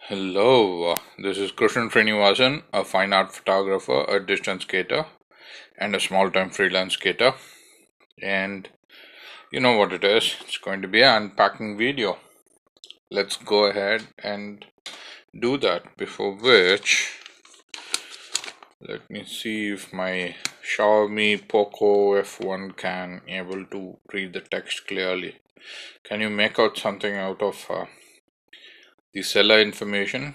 Hello, this is srinivasan, a fine art photographer, a distance skater, and a small time freelance skater. And you know what it is, it's going to be an unpacking video. Let's go ahead and do that. Before which, let me see if my Xiaomi Poco F1 can able to read the text clearly. Can you make out something out of the seller information?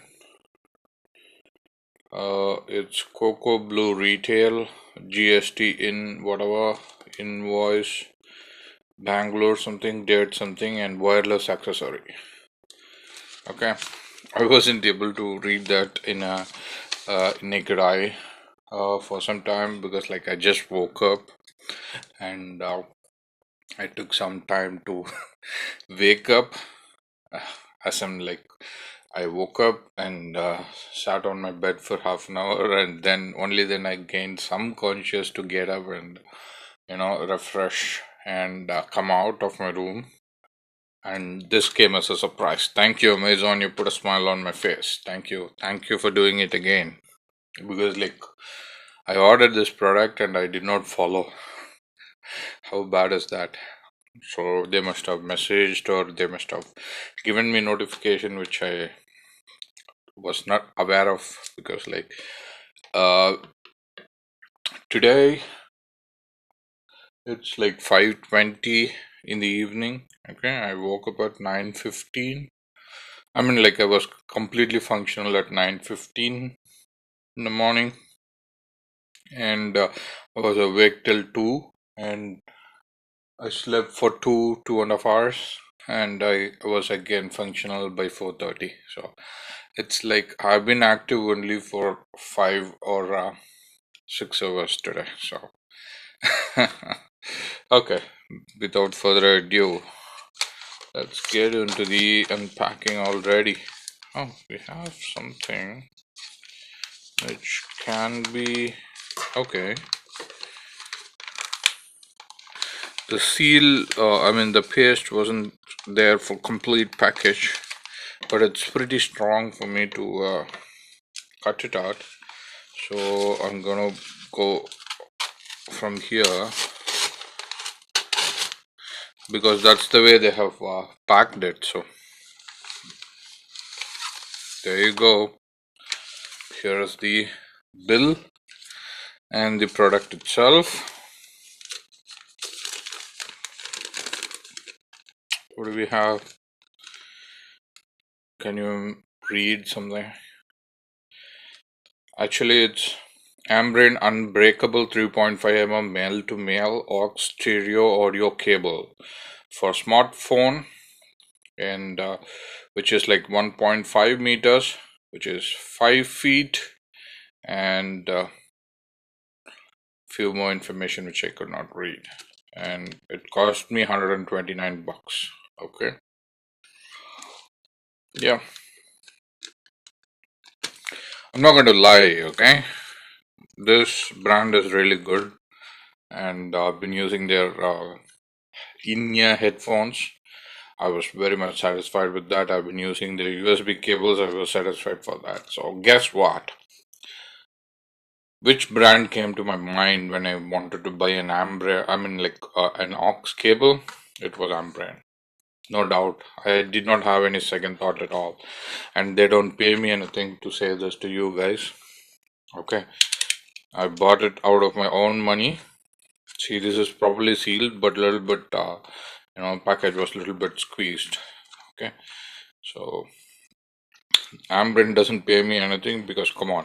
It's Cocoa Blue Retail, GST in whatever, invoice, Bangalore something, date something, and wireless accessory. Okay, I wasn't able to read that in a naked eye for some time because I just woke up and I took some time to wake up. As I'm I woke up and sat on my bed for half an hour, and then only then I gained some conscious to get up and refresh and come out of my room. And this came as a surprise. Thank you, Amazon. You put a smile on my face. Thank you for doing it again. Because I ordered this product and I did not follow. How bad is that? So they must have messaged or they must have given me notification which I was not aware of, because uh today it's 5:20 in the evening. Okay, I woke up at 9:15. I mean, I was completely functional at 9:15 in the morning, and I was awake till 2, and I slept for 2.5 hours, and I was again functional by 4:30. So it's I've been active only for 5 or 6 hours today. So okay, without further ado, let's get into the unpacking already. Oh, we have something which can be okay. The seal, I mean the paste wasn't there for complete package, but it's pretty strong for me to cut it out. So I'm gonna go from here because that's the way they have packed it. So there you go. Here is the bill and the product itself. What do we have? Can you read something? Actually, it's AMBRANE Unbreakable 3.5mm male-to-male AUX stereo audio cable for smartphone, and which is 1.5 meters, which is 5 feet, and few more information which I could not read, and it cost me 129 bucks. Okay, yeah, I'm not going to lie. Okay, this brand is really good, and I've been using their in-ear headphones. I was very much satisfied with that. I've been using the USB cables. I was satisfied for that. So guess what? Which brand came to my mind when I wanted to buy an AMBRANE? I mean, an AUX cable. It was AMBRANE. No doubt. I did not have any second thought at all. And they don't pay me anything to say this to you guys. Okay. I bought it out of my own money. See, this is probably sealed, but a little bit, package was a little bit squeezed. Okay. So AMBRANE doesn't pay me anything because come on,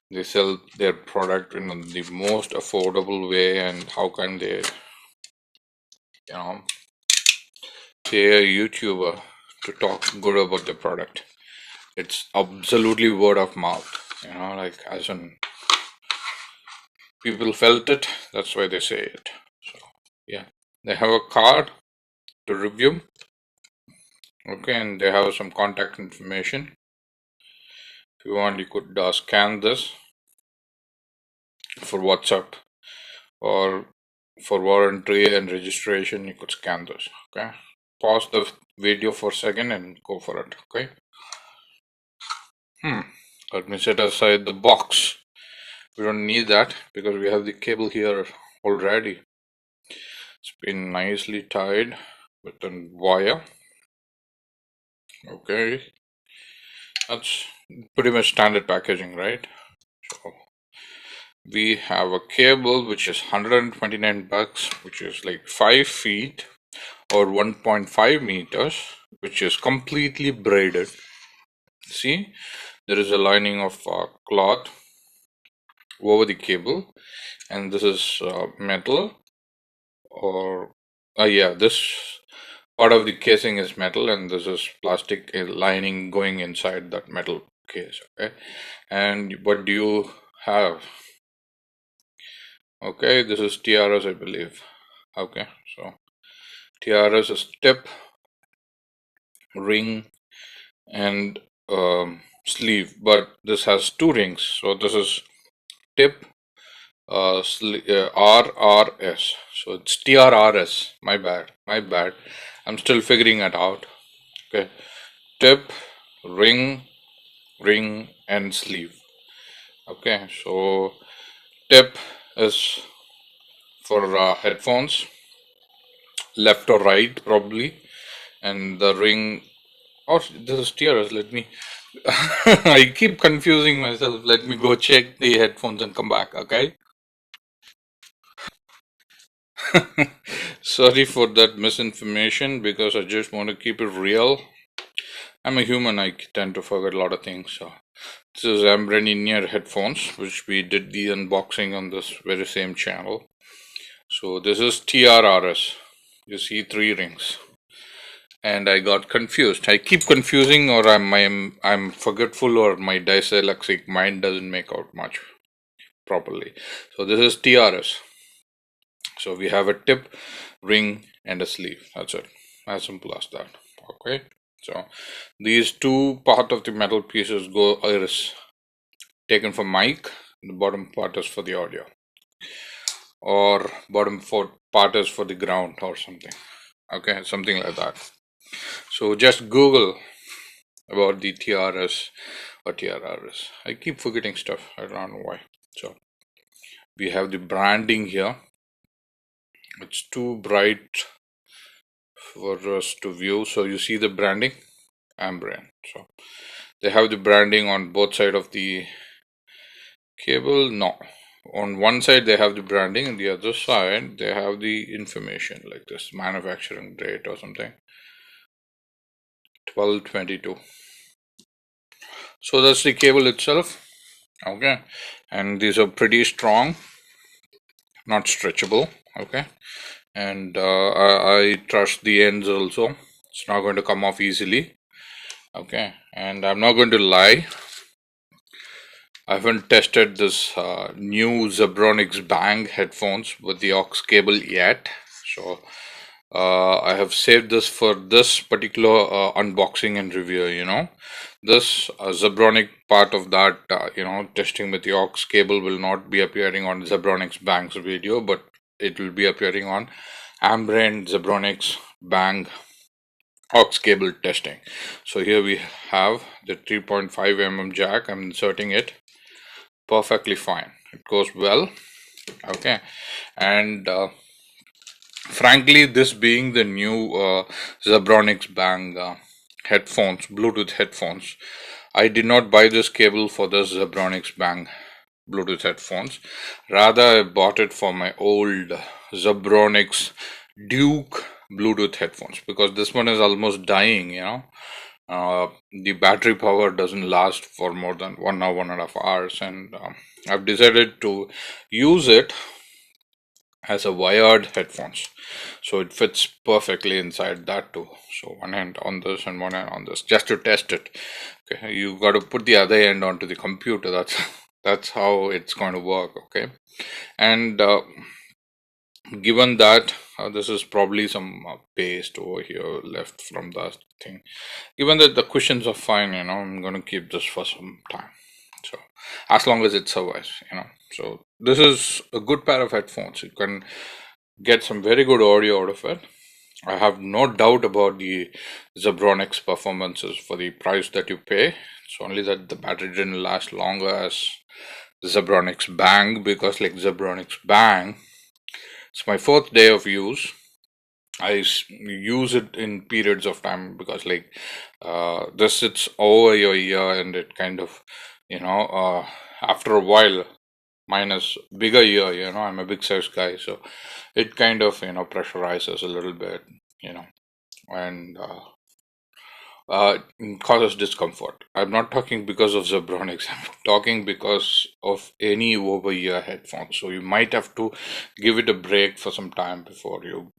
they sell their product in the most affordable way, and how can they, pay a YouTuber to talk good about the product? It's absolutely word of mouth, as in people felt it, that's why they say it. So yeah, they have a card to review. Okay, and they have some contact information. If you want, you could scan this for WhatsApp, or for warranty and registration you could scan this. Okay, pause the video for a second and go for it. Okay, Let me set aside the box. We don't need that because we have the cable here already. It's been nicely tied with a wire. Okay, that's pretty much standard packaging, right? So we have a cable which is 129 bucks, which is like 5 feet or 1.5 meters, which is completely braided. See, there is a lining of cloth over the cable, and this is metal, or yeah, this part of the casing is metal, and this is plastic lining going inside that metal case. Okay, and what do you have? Okay, this is TRS, I believe. Okay, so TRS is tip, ring, and sleeve, but this has two rings. So this is tip, RRS. So it's TRRS. My bad. My bad. I'm still figuring it out. Okay, tip, ring, and sleeve. Okay, so tip is for headphones, left or right probably, and the ring. Oh, this is TRS. Let me. I keep confusing myself. Let me go check the headphones and come back. Okay. Sorry for that misinformation because I just want to keep it real. I'm a human. I tend to forget a lot of things. So this is AMBRANE in-ear headphones, which we did the unboxing on this very same channel. So this is TRRS. You see 3 rings. And I got confused. I keep confusing, or I'm forgetful, or my dyslexic mind doesn't make out much properly. So this is TRS. So we have a tip, ring, and a sleeve. That's it. As simple as that. Okay. So these two part of the metal pieces is taken for mic. The bottom part is for the audio, or bottom part is for the ground or something. Okay, something like that. So just Google about the TRS or TRRS. I keep forgetting stuff. I don't know why. So we have the branding here. It's too bright for us to view. So you see the branding, AMBRANE. So they have the branding on both sides of the cable. No, on one side they have the branding, and the other side they have the information like this: manufacturing date or something, 12/22. So that's the cable itself. Okay, and these are pretty strong, not stretchable. Okay, and I trust the ends also. It's not going to come off easily. Okay, and I'm not going to lie, I haven't tested this new Zebronics Bang headphones with the AUX cable yet. So I have saved this for this particular unboxing and review. This Zebronic part of that testing with the AUX cable will not be appearing on Zebronics Bang's video, but it will be appearing on AMBRANE Zebronics Bang AUX cable testing. So here we have the 3.5mm jack. I'm inserting it perfectly fine. It goes well. Okay, and frankly, this being the new Zebronics Bang headphones, Bluetooth headphones, I did not buy this cable for the Zebronics Bang Bluetooth headphones. Rather, I bought it for my old Zebronics Duke Bluetooth headphones, because this one is almost dying. The battery power doesn't last for more than 1 hour, 1.5 hours, and I've decided to use it as a wired headphones, so it fits perfectly inside that too. So one hand on this and one hand on this, just to test it. Okay, you got to put the other end onto the computer. That's how it's going to work. Okay, and given that this is probably some paste over here left from that thing, given that the cushions are fine, I'm going to keep this for some time, so as long as it survives. So this is a good pair of headphones. You can get some very good audio out of it. I have no doubt about the Zebronics performances for the price that you pay. It's only that the battery didn't last longer as Zebronics Bang, because like Zebronics Bang, it's my 4th day of use. I use it in periods of time because like this sits over your ear and it kind of, after a while, mine is bigger ear, I'm a big size guy, so it kind of, pressurizes a little bit, and causes discomfort. I'm not talking because of Zebronics. I'm talking because of any over-ear headphone. So you might have to give it a break for some time before you,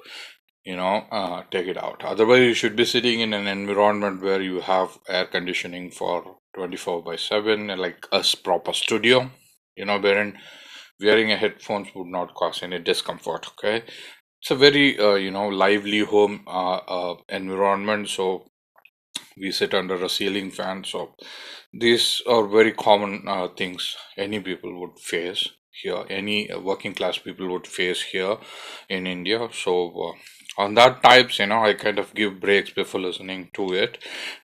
take it out. Otherwise, you should be sitting in an environment where you have air conditioning for 24/7, like a proper studio, wherein wearing a headphones would not cause any discomfort. Okay, it's a very lively home environment, so we sit under a ceiling fan. So these are very common things any people would face here, any working class people would face here in India. So on that types, I kind of give breaks before listening to it.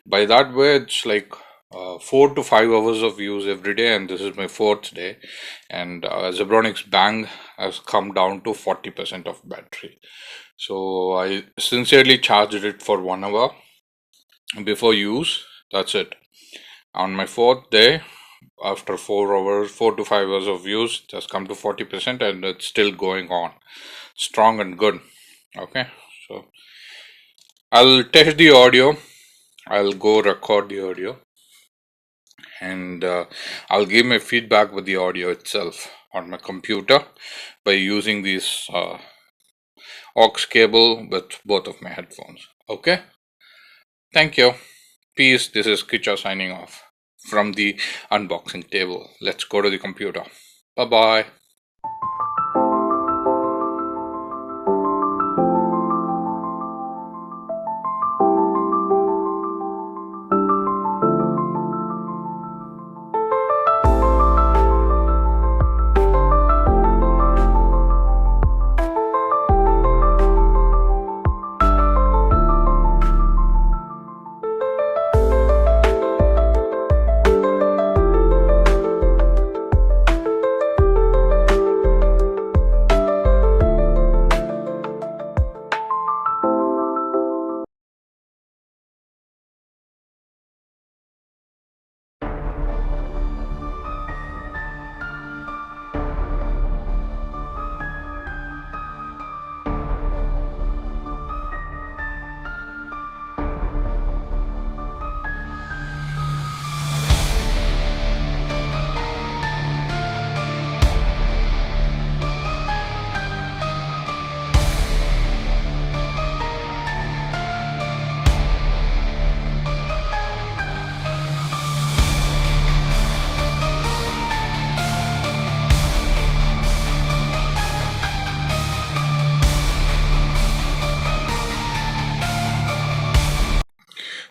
By that way, it's like 4 to 5 hours of use every day, and this is my 4th day. And Zebronics Bang has come down to 40% of battery. So I sincerely charged it for 1 hour before use. That's it. On my 4th day, after 4 to 5 hours of use, it has come to 40%, and it's still going on strong and good. Okay, so I'll test the audio. I'll go record the audio, and I'll give my feedback with the audio itself on my computer by using this AUX cable with both of my headphones. Okay, thank you. Peace. This is Kicha signing off from the unboxing table. Let's go to the computer. Bye bye.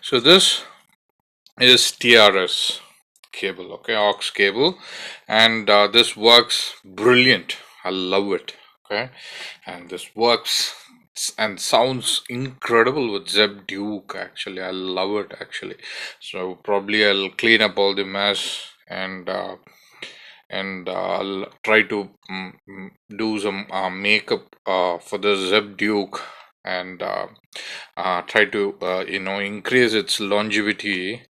So this is TRS cable, okay, AUX cable, and this works brilliant. I love it. Okay, and this works and sounds incredible with Zeb Duke. Actually, I love it actually. So probably I'll clean up all the mess, and I'll try to do some makeup for the Zeb Duke, and try to increase its longevity,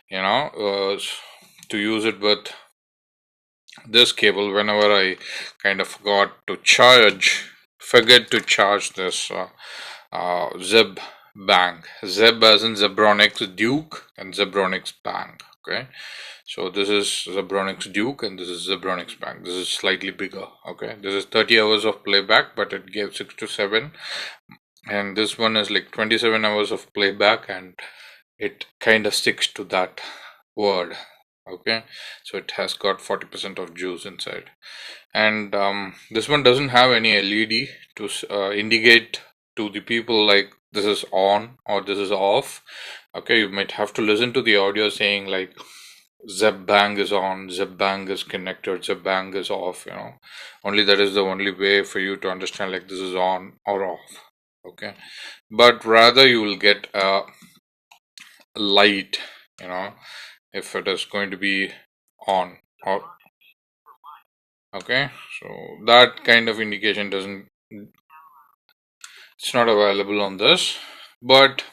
to use it with this cable whenever I kind of forget to charge this Zeb Bang. Zeb as in Zebronics Duke and Zebronics Bang. Okay, so this is Zebronics Duke and this is Zebronics Bang. This is slightly bigger. Okay, this is 30 hours of playback, but it gave 6 to 7, and this one is like 27 hours of playback, and it kind of sticks to that word. Okay, so it has got 40% of juice inside, and this one doesn't have any LED to indicate to the people like this is on or this is off. Okay, you might have to listen to the audio saying like Zeb Bang is on, Zeb Bang is connected, Zeb Bang is off. Only that is the only way for you to understand like this is on or off. Okay, but rather you will get a light, you know, if it is going to be on. Or okay, so that kind of indication doesn't, it's not available on this, but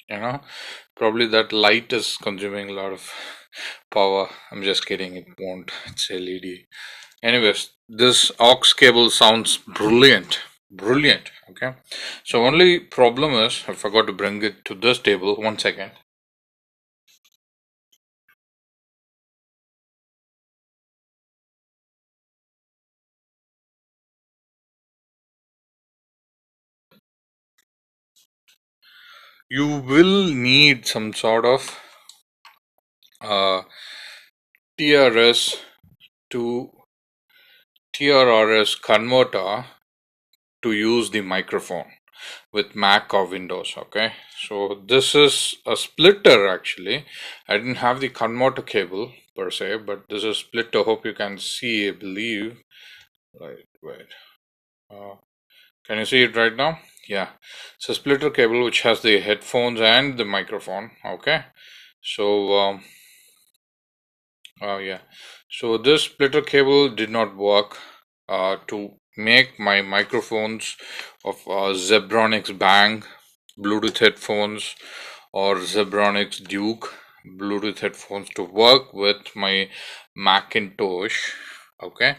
you know, probably that light is consuming a lot of power. I'm just kidding, it won't, it's LED. Anyways, this aux cable sounds brilliant, brilliant. Okay, so only problem is I forgot to bring it to this table. One second. You will need some sort of uh, TRS to TRRS converter to use the microphone with Mac or Windows. Okay, so this is a splitter actually. I didn't have the converter cable per se, but this is splitter. Hope you can see, I believe. Right, wait. Uh, can you see it right now? Yeah, it's a splitter cable which has the headphones and the microphone. Okay, so yeah, so this splitter cable did not work to make my microphones of Zebronics Bang Bluetooth headphones or Zebronics Duke Bluetooth headphones to work with my Macintosh. Okay,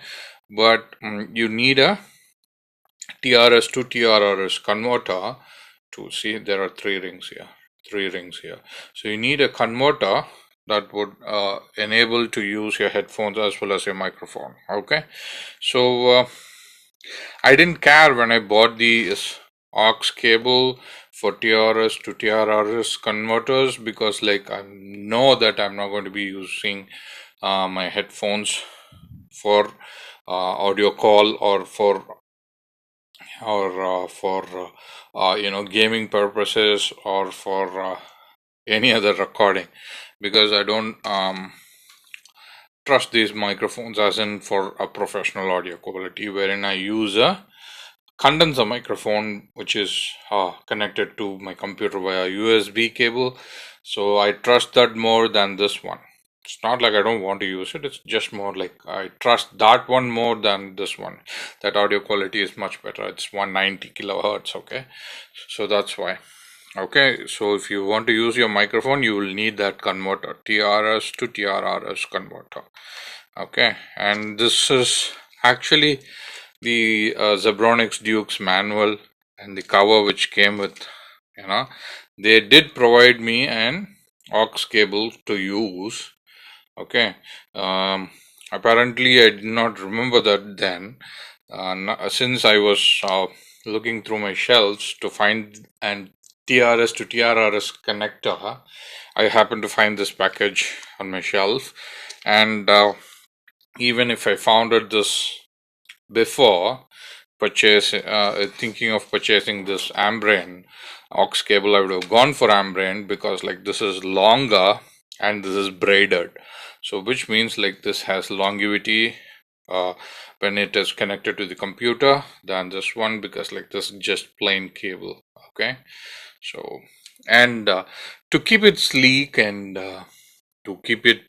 but you need a TRS to TRRS converter to see. There are three rings here. So you need a converter that would enable to use your headphones as well as your microphone. Okay, so I didn't care when I bought this aux cable for TRS to TRRS converters, because like I know that I'm not going to be using my headphones for audio call or for gaming purposes or for any other recording, because I don't trust these microphones as in for a professional audio quality, wherein I use a condenser microphone which is connected to my computer via USB cable. So I trust that more than this one. It's not like I don't want to use it, it's just more like I trust that one more than this one. That audio quality is much better. It's 190 kilohertz. Okay, so that's why. Okay, so if you want to use your microphone, you will need that converter, TRS to TRRS converter. Okay, and this is actually the Zebronics Duke's manual and the cover which came with, they did provide me an aux cable to use. Okay, apparently I did not remember that then. Since I was looking through my shelves to find an TRS to TRRS connector, I happened to find this package on my shelf, and even if I found it this before thinking of purchasing this AMBRANE aux cable, I would have gone for AMBRANE, because like this is longer and this is braided, so which means like this has longevity uh, when it is connected to the computer than this one, because like this is just plain cable. Okay, so and to keep it sleek and to keep it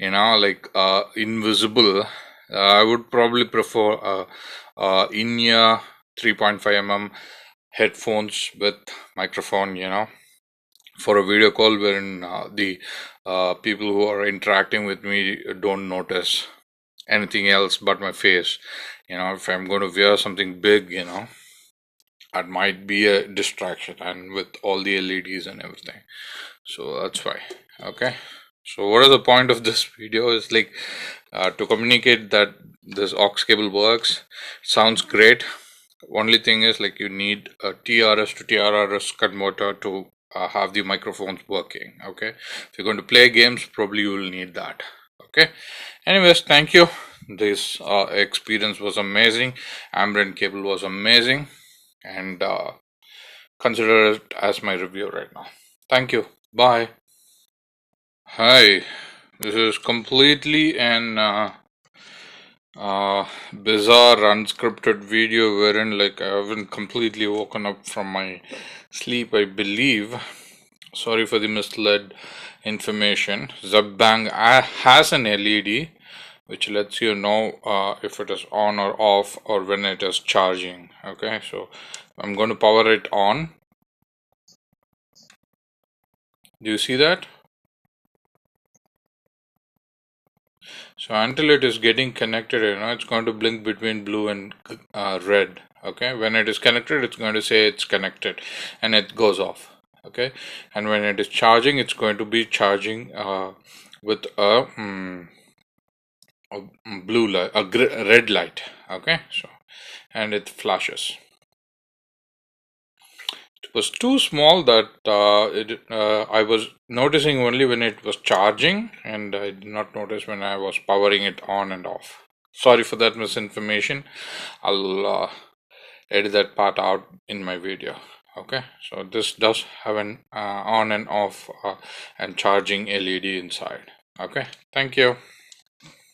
invisible, I would probably prefer in-ear 3.5mm headphones with microphone, for a video call wherein the people who are interacting with me don't notice anything else but my face. If I'm going to wear something big, that might be a distraction, and with all the LEDs and everything. So that's why. Okay, so what is the point of this video is like to communicate that this aux cable works. Sounds great. Only thing is like you need a TRS to TRRS converter to have the microphones working. Okay, if you're going to play games, probably you will need that. Okay, anyways, thank you. This experience was amazing. AMBRANE cable was amazing, and consider it as my review right now. Thank you. Bye. Hi, this is completely an bizarre unscripted video wherein like I haven't completely woken up from my sleep, I believe. Sorry for the misled information. Zebbang has an LED which lets you know if it is on or off or when it is charging. Okay, so I'm going to power it on. Do you see that? So until it is getting connected, it's going to blink between blue and red. Okay, when it is connected, it's going to say it's connected, and it goes off. Okay, and when it is charging, it's going to be charging with a blue light, a red light. Okay, so and it flashes. It was too small that I was noticing only when it was charging, and I did not notice when I was powering it on and off. Sorry for that misinformation. I'll edit that part out in my video. Okay, so this does have an on and off and charging LED inside. Okay, thank you.